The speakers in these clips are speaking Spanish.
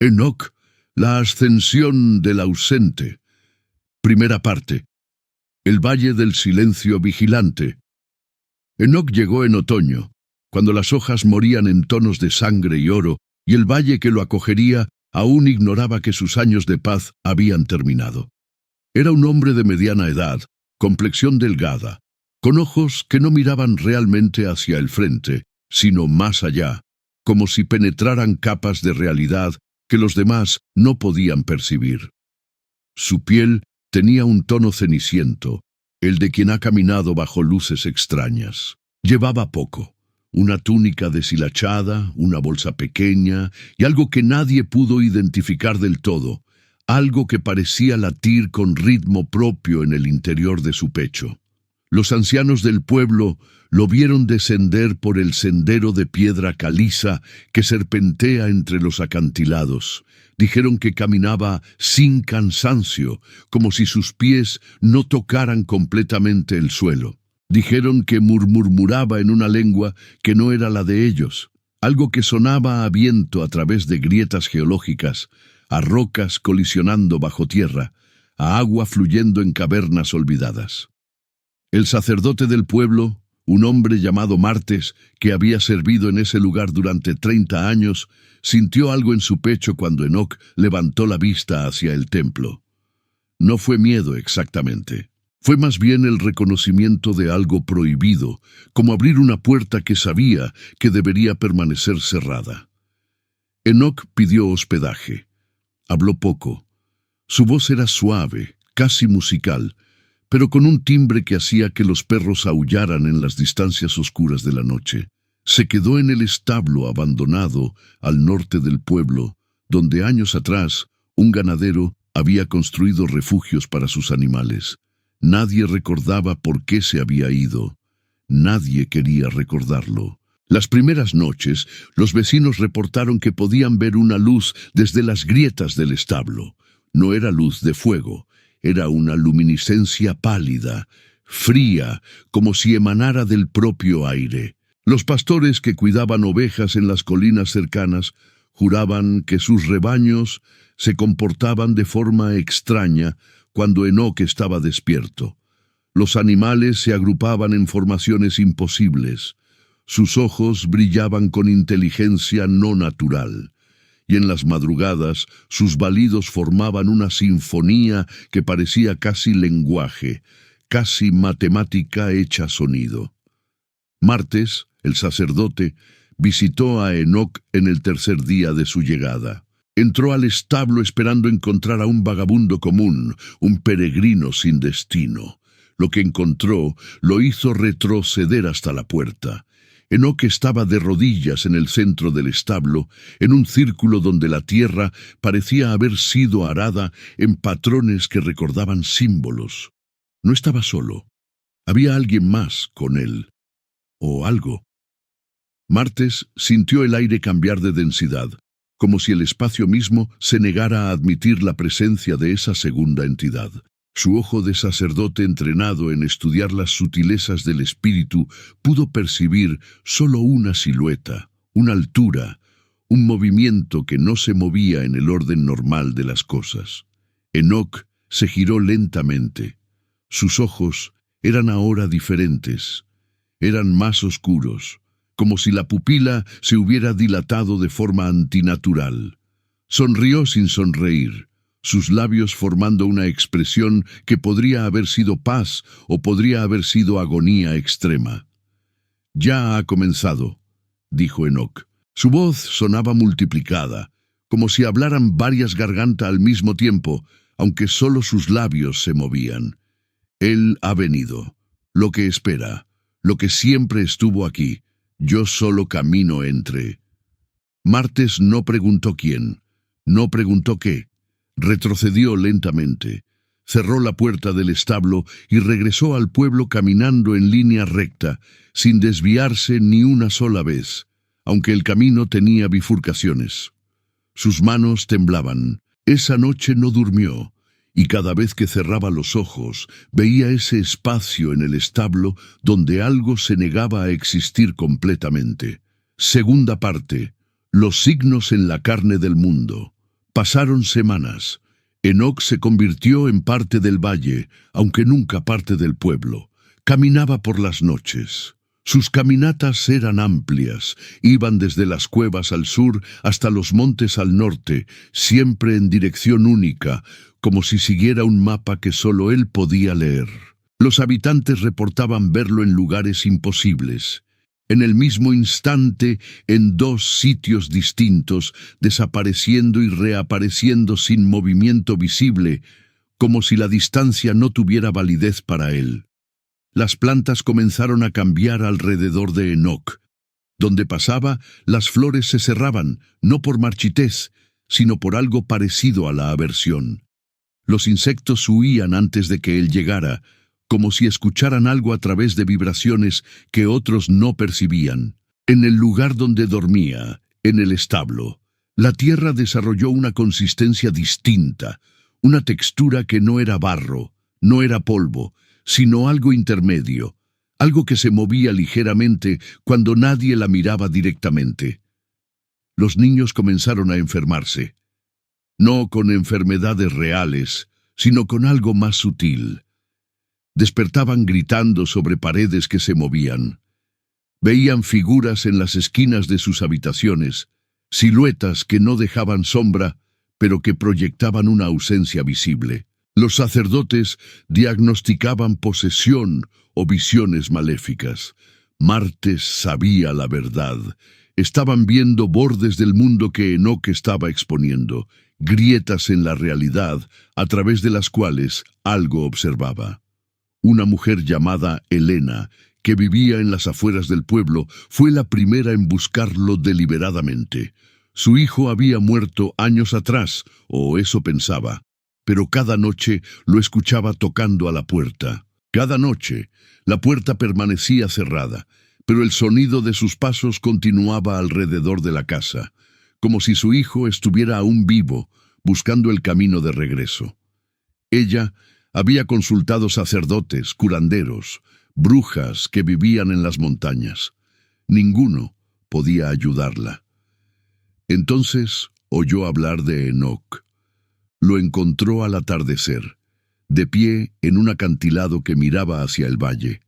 Enoc, la ascensión del ausente. Primera parte. El valle del silencio vigilante. Enoc llegó en otoño, cuando las hojas morían en tonos de sangre y oro, y el valle que lo acogería aún ignoraba que sus años de paz habían terminado. Era un hombre de mediana edad, complexión delgada, con ojos que no miraban realmente hacia el frente, sino más allá, como si penetraran capas de realidad que los demás no podían percibir. Su piel tenía un tono ceniciento, el de quien ha caminado bajo luces extrañas. Llevaba poco, una túnica deshilachada, una bolsa pequeña y algo que nadie pudo identificar del todo, algo que parecía latir con ritmo propio en el interior de su pecho. Los ancianos del pueblo lo vieron descender por el sendero de piedra caliza que serpentea entre los acantilados. Dijeron que caminaba sin cansancio, como si sus pies no tocaran completamente el suelo. Dijeron que murmuraba en una lengua que no era la de ellos, algo que sonaba a viento a través de grietas geológicas, a rocas colisionando bajo tierra, a agua fluyendo en cavernas olvidadas. El sacerdote del pueblo, un hombre llamado Martes, que había servido en ese lugar durante 30 años, sintió algo en su pecho cuando Enoc levantó la vista hacia el templo. No fue miedo exactamente. Fue más bien el reconocimiento de algo prohibido, como abrir una puerta que sabía que debería permanecer cerrada. Enoc pidió hospedaje. Habló poco. Su voz era suave, casi musical, pero con un timbre que hacía que los perros aullaran en las distancias oscuras de la noche. Se quedó en el establo abandonado al norte del pueblo, donde años atrás un ganadero había construido refugios para sus animales. Nadie recordaba por qué se había ido. Nadie quería recordarlo. Las primeras noches, los vecinos reportaron que podían ver una luz desde las grietas del establo. No era luz de fuego, era una luminiscencia pálida, fría, como si emanara del propio aire. Los pastores que cuidaban ovejas en las colinas cercanas juraban que sus rebaños se comportaban de forma extraña cuando Enoc estaba despierto. Los animales se agrupaban en formaciones imposibles. Sus ojos brillaban con inteligencia no natural. Y en las madrugadas sus balidos formaban una sinfonía que parecía casi lenguaje, casi matemática hecha sonido. Martes, el sacerdote, visitó a Enoc en el tercer día de su llegada. Entró al establo esperando encontrar a un vagabundo común, un peregrino sin destino. Lo que encontró lo hizo retroceder hasta la puerta. Enoc estaba de rodillas en el centro del establo, en un círculo donde la tierra parecía haber sido arada en patrones que recordaban símbolos. No estaba solo. Había alguien más con él. O algo. Martes sintió el aire cambiar de densidad, como si el espacio mismo se negara a admitir la presencia de esa segunda entidad. Su ojo de sacerdote entrenado en estudiar las sutilezas del espíritu pudo percibir solo una silueta, una altura, un movimiento que no se movía en el orden normal de las cosas. Enoc se giró lentamente. Sus ojos eran ahora diferentes, eran más oscuros, como si la pupila se hubiera dilatado de forma antinatural. Sonrió sin sonreír, sus labios formando una expresión que podría haber sido paz o podría haber sido agonía extrema. «Ya ha comenzado», dijo Enoc. Su voz sonaba multiplicada, como si hablaran varias gargantas al mismo tiempo, aunque solo sus labios se movían. «Él ha venido, lo que espera, lo que siempre estuvo aquí. Yo solo camino entre». Martes no preguntó quién, no preguntó qué. Retrocedió lentamente, cerró la puerta del establo y regresó al pueblo caminando en línea recta, sin desviarse ni una sola vez, aunque el camino tenía bifurcaciones. Sus manos temblaban. Esa noche no durmió, y cada vez que cerraba los ojos veía ese espacio en el establo donde algo se negaba a existir completamente. Segunda parte. Los signos en la carne del mundo. Pasaron semanas. Enoc se convirtió en parte del valle, aunque nunca parte del pueblo. Caminaba por las noches. Sus caminatas eran amplias, iban desde las cuevas al sur hasta los montes al norte, siempre en dirección única, como si siguiera un mapa que solo él podía leer. Los habitantes reportaban verlo en lugares imposibles. En el mismo instante, en 2 sitios distintos, desapareciendo y reapareciendo sin movimiento visible, como si la distancia no tuviera validez para él. Las plantas comenzaron a cambiar alrededor de Enoc. Donde pasaba, las flores se cerraban, no por marchitez, sino por algo parecido a la aversión. Los insectos huían antes de que él llegara, como si escucharan algo a través de vibraciones que otros no percibían. En el lugar donde dormía, en el establo, la tierra desarrolló una consistencia distinta, una textura que no era barro, no era polvo, sino algo intermedio, algo que se movía ligeramente cuando nadie la miraba directamente. Los niños comenzaron a enfermarse, no con enfermedades reales, sino con algo más sutil. Despertaban gritando sobre paredes que se movían. Veían figuras en las esquinas de sus habitaciones, siluetas que no dejaban sombra, pero que proyectaban una ausencia visible. Los sacerdotes diagnosticaban posesión o visiones maléficas. Martes sabía la verdad. Estaban viendo bordes del mundo que Enoc estaba exponiendo, grietas en la realidad a través de las cuales algo observaba. Una mujer llamada Helena, que vivía en las afueras del pueblo, fue la primera en buscarlo deliberadamente. Su hijo había muerto años atrás, o eso pensaba, pero cada noche lo escuchaba tocando a la puerta. Cada noche, la puerta permanecía cerrada, pero el sonido de sus pasos continuaba alrededor de la casa, como si su hijo estuviera aún vivo, buscando el camino de regreso. Ella había consultado sacerdotes, curanderos, brujas que vivían en las montañas. Ninguno podía ayudarla. Entonces oyó hablar de Enoc. Lo encontró al atardecer, de pie en un acantilado que miraba hacia el valle.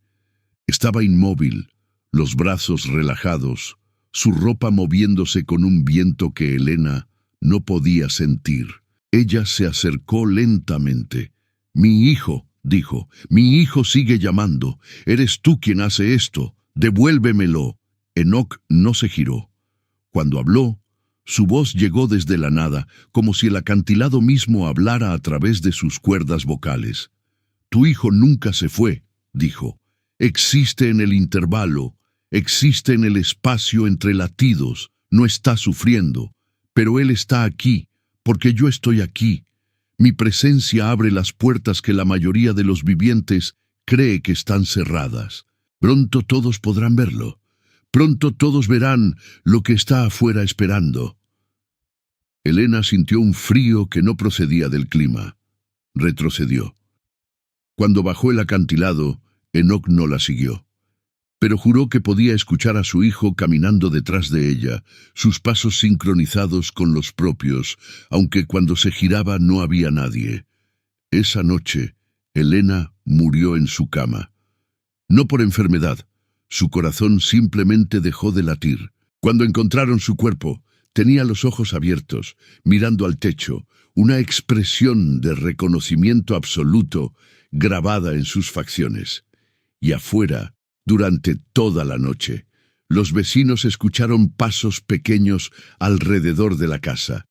Estaba inmóvil, los brazos relajados, su ropa moviéndose con un viento que Helena no podía sentir. Ella se acercó lentamente. «Mi hijo», dijo, «mi hijo sigue llamando. Eres tú quien hace esto. Devuélvemelo». Enoc no se giró. Cuando habló, su voz llegó desde la nada, como si el acantilado mismo hablara a través de sus cuerdas vocales. «Tu hijo nunca se fue», dijo. «Existe en el intervalo, existe en el espacio entre latidos, no está sufriendo, pero él está aquí, porque yo estoy aquí. Mi presencia abre las puertas que la mayoría de los vivientes cree que están cerradas. Pronto todos podrán verlo. Pronto todos verán lo que está afuera esperando». Helena sintió un frío que no procedía del clima. Retrocedió. Cuando bajó el acantilado, Enoc no la siguió, pero juró que podía escuchar a su hijo caminando detrás de ella, sus pasos sincronizados con los propios, aunque cuando se giraba no había nadie. Esa noche, Helena murió en su cama. No por enfermedad, su corazón simplemente dejó de latir. Cuando encontraron su cuerpo, tenía los ojos abiertos, mirando al techo, una expresión de reconocimiento absoluto grabada en sus facciones. Y afuera, durante toda la noche, los vecinos escucharon pasos pequeños alrededor de la casa,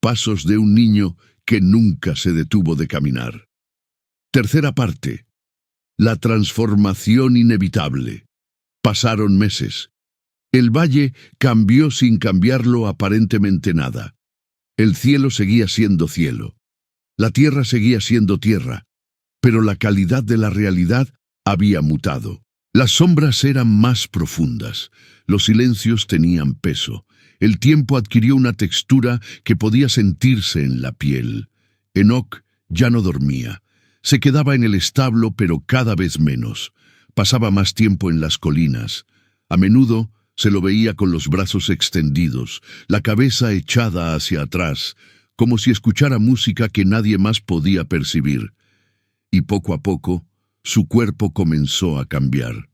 pasos de un niño que nunca se detuvo de caminar. Tercera parte. La transformación inevitable. Pasaron meses. El valle cambió sin cambiarlo aparentemente nada. El cielo seguía siendo cielo. La tierra seguía siendo tierra. Pero la calidad de la realidad había mutado. Las sombras eran más profundas. Los silencios tenían peso. El tiempo adquirió una textura que podía sentirse en la piel. Enoc ya no dormía. Se quedaba en el establo, pero cada vez menos. Pasaba más tiempo en las colinas. A menudo se lo veía con los brazos extendidos, la cabeza echada hacia atrás, como si escuchara música que nadie más podía percibir. Y poco a poco, su cuerpo comenzó a cambiar.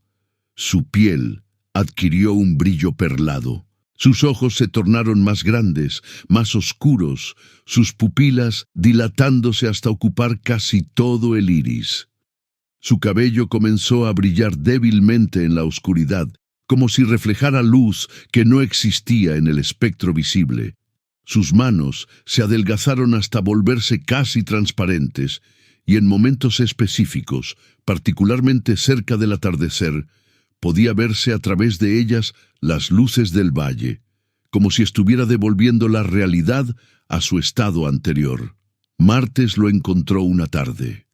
Su piel adquirió un brillo perlado. Sus ojos se tornaron más grandes, más oscuros, sus pupilas dilatándose hasta ocupar casi todo el iris. Su cabello comenzó a brillar débilmente en la oscuridad, como si reflejara luz que no existía en el espectro visible. Sus manos se adelgazaron hasta volverse casi transparentes, y en momentos específicos, particularmente cerca del atardecer, podía verse a través de ellas las luces del valle, como si estuviera devolviendo la realidad a su estado anterior. Martes lo encontró una tarde.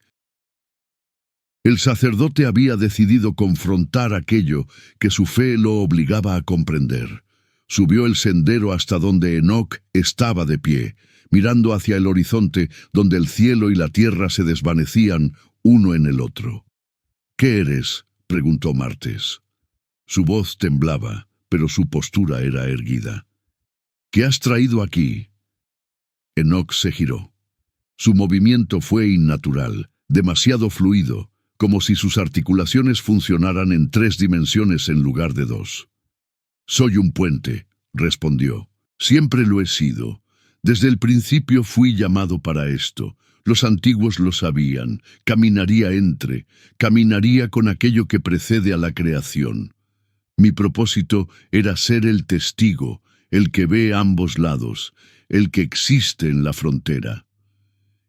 El sacerdote había decidido confrontar aquello que su fe lo obligaba a comprender. Subió el sendero hasta donde Enoc estaba de pie, mirando hacia el horizonte donde el cielo y la tierra se desvanecían uno en el otro. «¿Qué eres?», preguntó Martes. Su voz temblaba, pero su postura era erguida. «¿Qué has traído aquí?». Enoc se giró. Su movimiento fue innatural, demasiado fluido, como si sus articulaciones funcionaran en 3 dimensiones en lugar de 2. «Soy un puente», respondió. «Siempre lo he sido. Desde el principio fui llamado para esto. Los antiguos lo sabían. Caminaría con aquello que precede a la creación. Mi propósito era ser el testigo, el que ve ambos lados, el que existe en la frontera».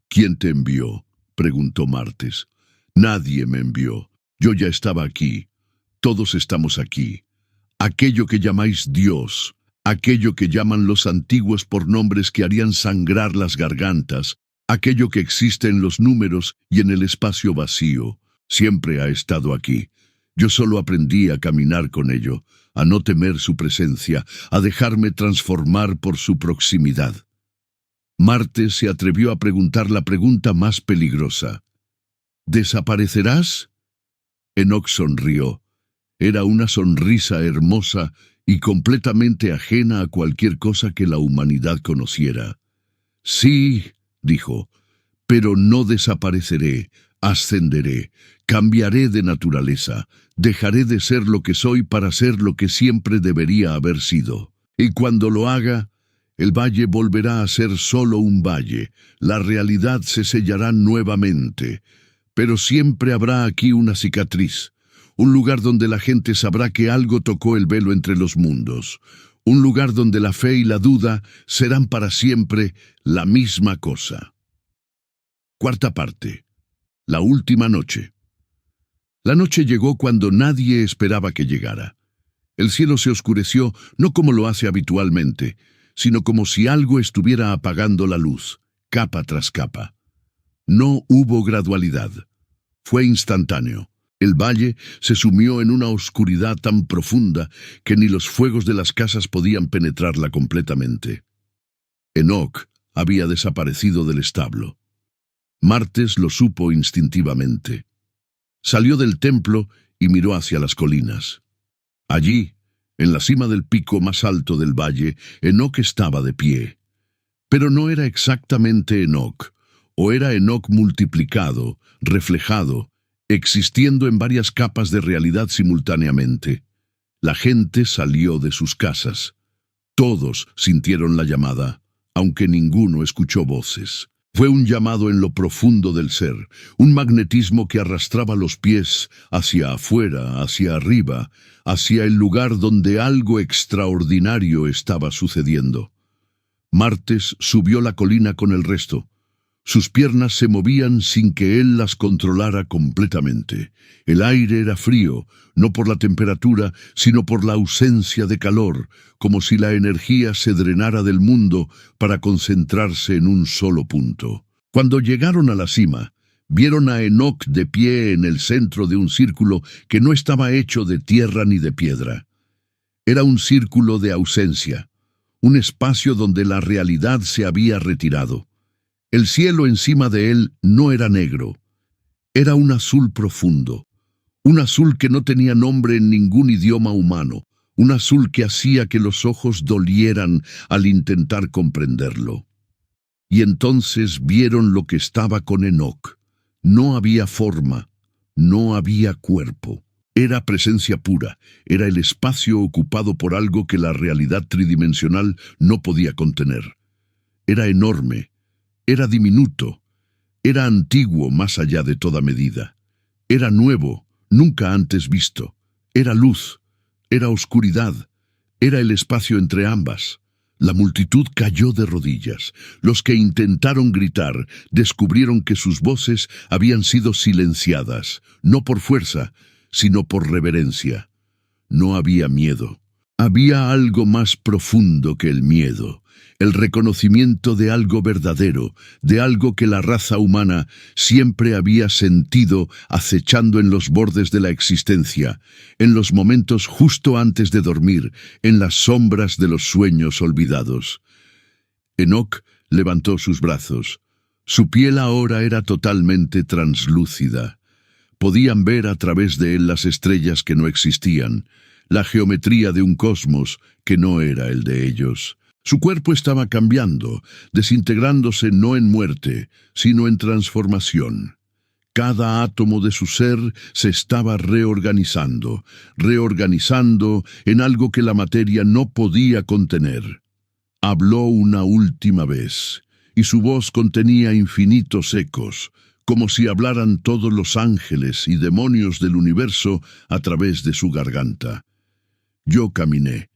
«¿Quién te envió?», preguntó Martes. «Nadie me envió. Yo ya estaba aquí. Todos estamos aquí. Aquello que llamáis Dios, aquello que llaman los antiguos por nombres que harían sangrar las gargantas, aquello que existe en los números y en el espacio vacío, siempre ha estado aquí. Yo solo aprendí a caminar con ello, a no temer su presencia, a dejarme transformar por su proximidad». Martes se atrevió a preguntar la pregunta más peligrosa. «¿Desaparecerás?». Enoc sonrió. Era una sonrisa hermosa y completamente ajena a cualquier cosa que la humanidad conociera. «Sí», dijo, «pero no desapareceré, ascenderé, cambiaré de naturaleza, dejaré de ser lo que soy para ser lo que siempre debería haber sido. Y cuando lo haga, el valle volverá a ser solo un valle, la realidad se sellará nuevamente, pero siempre habrá aquí una cicatriz, un lugar donde la gente sabrá que algo tocó el velo entre los mundos, un lugar donde la fe y la duda serán para siempre la misma cosa». Cuarta parte. La última noche. La noche llegó cuando nadie esperaba que llegara. El cielo se oscureció no como lo hace habitualmente, sino como si algo estuviera apagando la luz, capa tras capa. No hubo gradualidad. Fue instantáneo. El valle se sumió en una oscuridad tan profunda que ni los fuegos de las casas podían penetrarla completamente. Enoc había desaparecido del establo. Martes lo supo instintivamente. Salió del templo y miró hacia las colinas. Allí, en la cima del pico más alto del valle, Enoc estaba de pie. Pero no era exactamente Enoc, o era Enoc multiplicado, reflejado, existiendo en varias capas de realidad simultáneamente. La gente salió de sus casas. Todos sintieron la llamada, aunque ninguno escuchó voces. Fue un llamado en lo profundo del ser, un magnetismo que arrastraba los pies hacia afuera, hacia arriba, hacia el lugar donde algo extraordinario estaba sucediendo. Martes subió la colina con el resto. Sus piernas se movían sin que él las controlara completamente. El aire era frío, no por la temperatura, sino por la ausencia de calor, como si la energía se drenara del mundo para concentrarse en un solo punto. Cuando llegaron a la cima, vieron a Enoc de pie en el centro de un círculo que no estaba hecho de tierra ni de piedra. Era un círculo de ausencia, un espacio donde la realidad se había retirado. El cielo encima de él no era negro, era un azul profundo, un azul que no tenía nombre en ningún idioma humano, un azul que hacía que los ojos dolieran al intentar comprenderlo. Y entonces vieron lo que estaba con Enoc. No había forma, no había cuerpo. Era presencia pura, era el espacio ocupado por algo que la realidad tridimensional no podía contener. Era enorme, era diminuto, era antiguo más allá de toda medida. Era nuevo, nunca antes visto. Era luz, era oscuridad, era el espacio entre ambas. La multitud cayó de rodillas. Los que intentaron gritar descubrieron que sus voces habían sido silenciadas, no por fuerza, sino por reverencia. No había miedo. Había algo más profundo que el miedo, el reconocimiento de algo verdadero, de algo que la raza humana siempre había sentido acechando en los bordes de la existencia, en los momentos justo antes de dormir, en las sombras de los sueños olvidados. Enoc levantó sus brazos. Su piel ahora era totalmente translúcida. Podían ver a través de él las estrellas que no existían, la geometría de un cosmos que no era el de ellos. Su cuerpo estaba cambiando, desintegrándose no en muerte, sino en transformación. Cada átomo de su ser se estaba reorganizando en algo que la materia no podía contener. Habló una última vez, y su voz contenía infinitos ecos, como si hablaran todos los ángeles y demonios del universo a través de su garganta. Yo caminé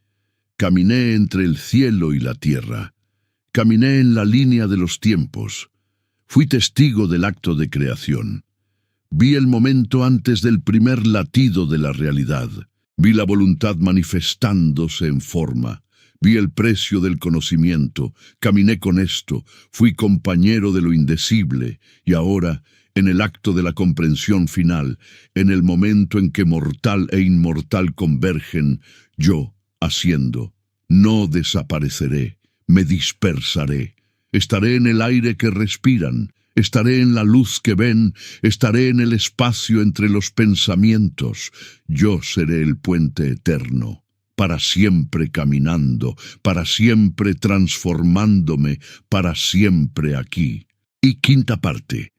entre el cielo y la tierra, caminé en la línea de los tiempos, fui testigo del acto de creación. Vi el momento antes del primer latido de la realidad, vi la voluntad manifestándose en forma, vi el precio del conocimiento, caminé con esto, fui compañero de lo indecible, y ahora, en el acto de la comprensión final, en el momento en que mortal e inmortal convergen, yo, haciendo, no desapareceré, me dispersaré, estaré en el aire que respiran, estaré en la luz que ven, estaré en el espacio entre los pensamientos, yo seré el puente eterno, para siempre caminando, para siempre transformándome, para siempre aquí. Y quinta parte,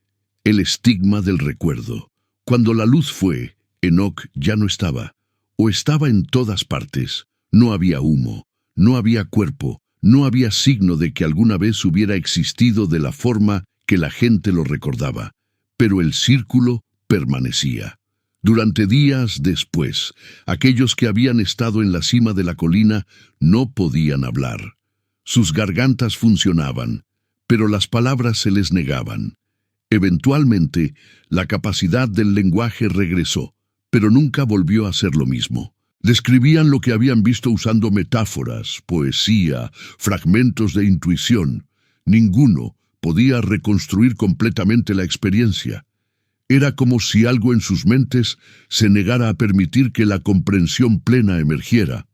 el estigma del recuerdo. Cuando la luz fue, Enoc ya no estaba, o estaba en todas partes. No había humo, no había cuerpo, no había signo de que alguna vez hubiera existido de la forma que la gente lo recordaba, pero el círculo permanecía. Durante días después, aquellos que habían estado en la cima de la colina no podían hablar. Sus gargantas funcionaban, pero las palabras se les negaban. Eventualmente, la capacidad del lenguaje regresó, pero nunca volvió a ser lo mismo. Describían lo que habían visto usando metáforas, poesía, fragmentos de intuición. Ninguno podía reconstruir completamente la experiencia. Era como si algo en sus mentes se negara a permitir que la comprensión plena emergiera.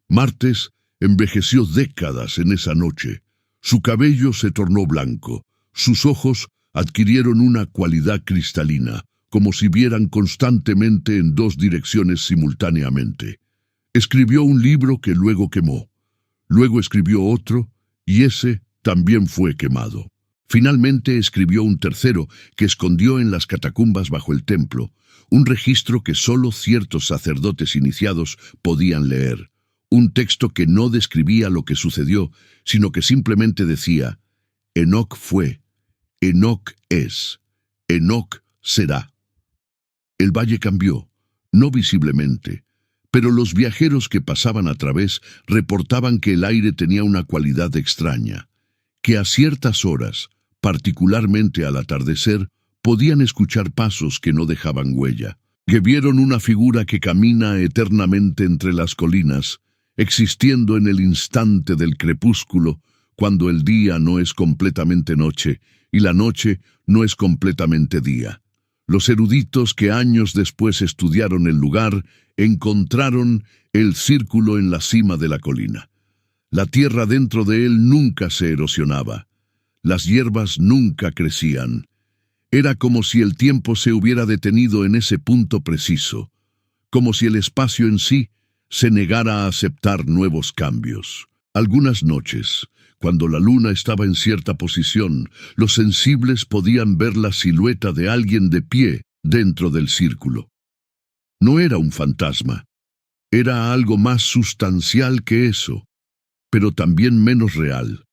Martes envejeció décadas en esa noche. Su cabello se tornó blanco, sus ojos adquirieron una cualidad cristalina, como si vieran constantemente en dos direcciones simultáneamente. Escribió un libro que luego quemó. Luego escribió otro, y ese también fue quemado. Finalmente escribió un tercero que escondió en las catacumbas bajo el templo, un registro que solo ciertos sacerdotes iniciados podían leer. Un texto que no describía lo que sucedió, sino que simplemente decía: Enoc fue, Enoc es, Enoc será. El valle cambió, no visiblemente, pero los viajeros que pasaban a través reportaban que el aire tenía una cualidad extraña, que a ciertas horas, particularmente al atardecer, podían escuchar pasos que no dejaban huella, que vieron una figura que camina eternamente entre las colinas, existiendo en el instante del crepúsculo, cuando el día no es completamente noche y la noche no es completamente día. Los eruditos que años después estudiaron el lugar encontraron el círculo en la cima de la colina. La tierra dentro de él nunca se erosionaba. Las hierbas nunca crecían. Era como si el tiempo se hubiera detenido en ese punto preciso, como si el espacio en sí se negara a aceptar nuevos cambios. Algunas noches, Cuando la luna estaba en cierta posición, los sensibles podían ver la silueta de alguien de pie dentro del círculo. No era un fantasma, era algo más sustancial que eso, pero también menos real.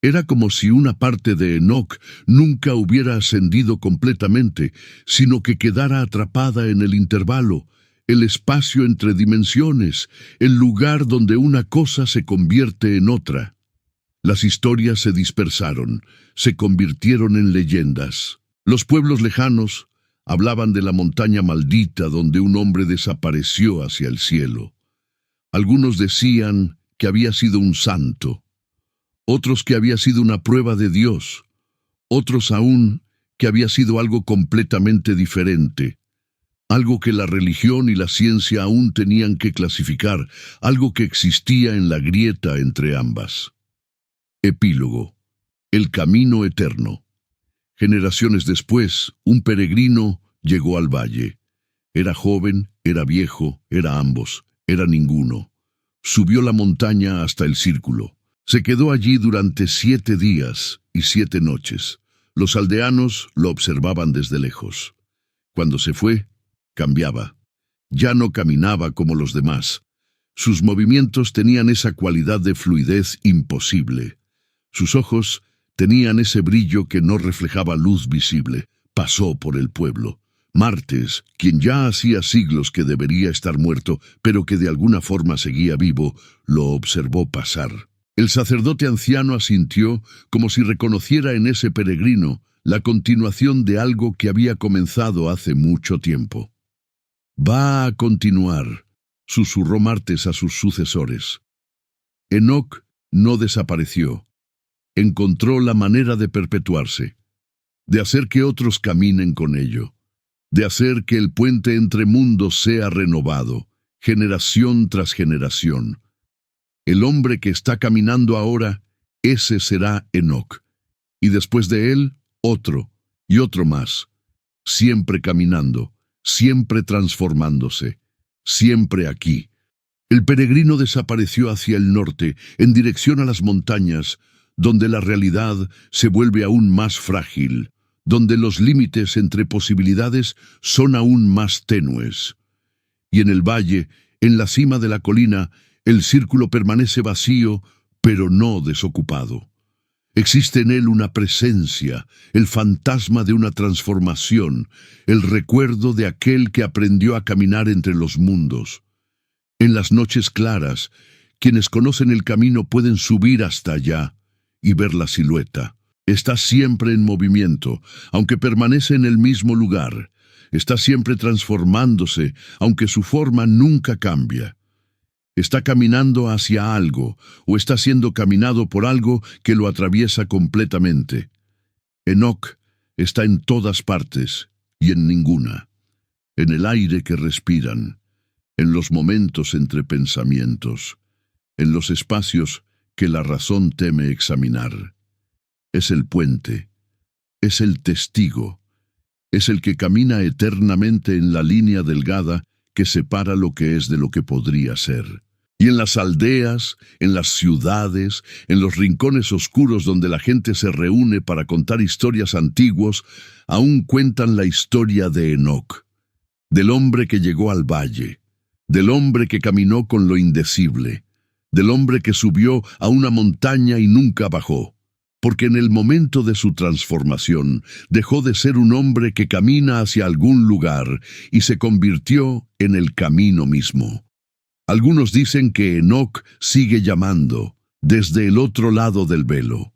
Era como si una parte de Enoc nunca hubiera ascendido completamente, sino que quedara atrapada en el intervalo, el espacio entre dimensiones, el lugar donde una cosa se convierte en otra. Las historias se dispersaron, se convirtieron en leyendas. Los pueblos lejanos hablaban de la montaña maldita donde un hombre desapareció hacia el cielo. Algunos decían que había sido un santo, otros que había sido una prueba de Dios, otros aún que había sido algo completamente diferente, algo que la religión y la ciencia aún tenían que clasificar, algo que existía en la grieta entre ambas. Epílogo. El camino eterno. Generaciones después, un peregrino llegó al valle. Era joven, era viejo, era ambos, era ninguno. Subió la montaña hasta el círculo. Se quedó allí durante 7 días y 7 noches. Los aldeanos lo observaban desde lejos. Cuando se fue, cambiaba. Ya no caminaba como los demás. Sus movimientos tenían esa cualidad de fluidez imposible. Sus ojos tenían ese brillo que no reflejaba luz visible. Pasó por el pueblo. Martes, quien ya hacía siglos que debería estar muerto, pero que de alguna forma seguía vivo, lo observó pasar. El sacerdote anciano asintió como si reconociera en ese peregrino la continuación de algo que había comenzado hace mucho tiempo. «Va a continuar», susurró Martes a sus sucesores. Enoc no desapareció. Encontró la manera de perpetuarse, de hacer que otros caminen con ello, de hacer que el puente entre mundos sea renovado, generación tras generación. El hombre que está caminando ahora, ese será Enoc, y después de él, otro, y otro más, siempre caminando, siempre transformándose, siempre aquí. El peregrino desapareció hacia el norte, en dirección a las montañas, donde la realidad se vuelve aún más frágil, donde los límites entre posibilidades son aún más tenues. Y en el valle, en la cima de la colina, el círculo permanece vacío, pero no desocupado. Existe en él una presencia, el fantasma de una transformación, el recuerdo de aquel que aprendió a caminar entre los mundos. En las noches claras, quienes conocen el camino pueden subir hasta allá y ver la silueta. Está siempre en movimiento, aunque permanece en el mismo lugar. Está siempre transformándose, aunque su forma nunca cambia. Está caminando hacia algo, o está siendo caminado por algo que lo atraviesa completamente. Enoc está en todas partes y en ninguna. En el aire que respiran, en los momentos entre pensamientos, en los espacios que la razón teme examinar. Es el puente, es el testigo, es el que camina eternamente en la línea delgada que separa lo que es de lo que podría ser. Y en las aldeas, en las ciudades, en los rincones oscuros donde la gente se reúne para contar historias antiguas, aún cuentan la historia de Enoc, del hombre que llegó al valle, del hombre que caminó con lo indecible, del hombre que subió a una montaña y nunca bajó, porque en el momento de su transformación dejó de ser un hombre que camina hacia algún lugar y se convirtió en el camino mismo. Algunos dicen que Enoc sigue llamando desde el otro lado del velo,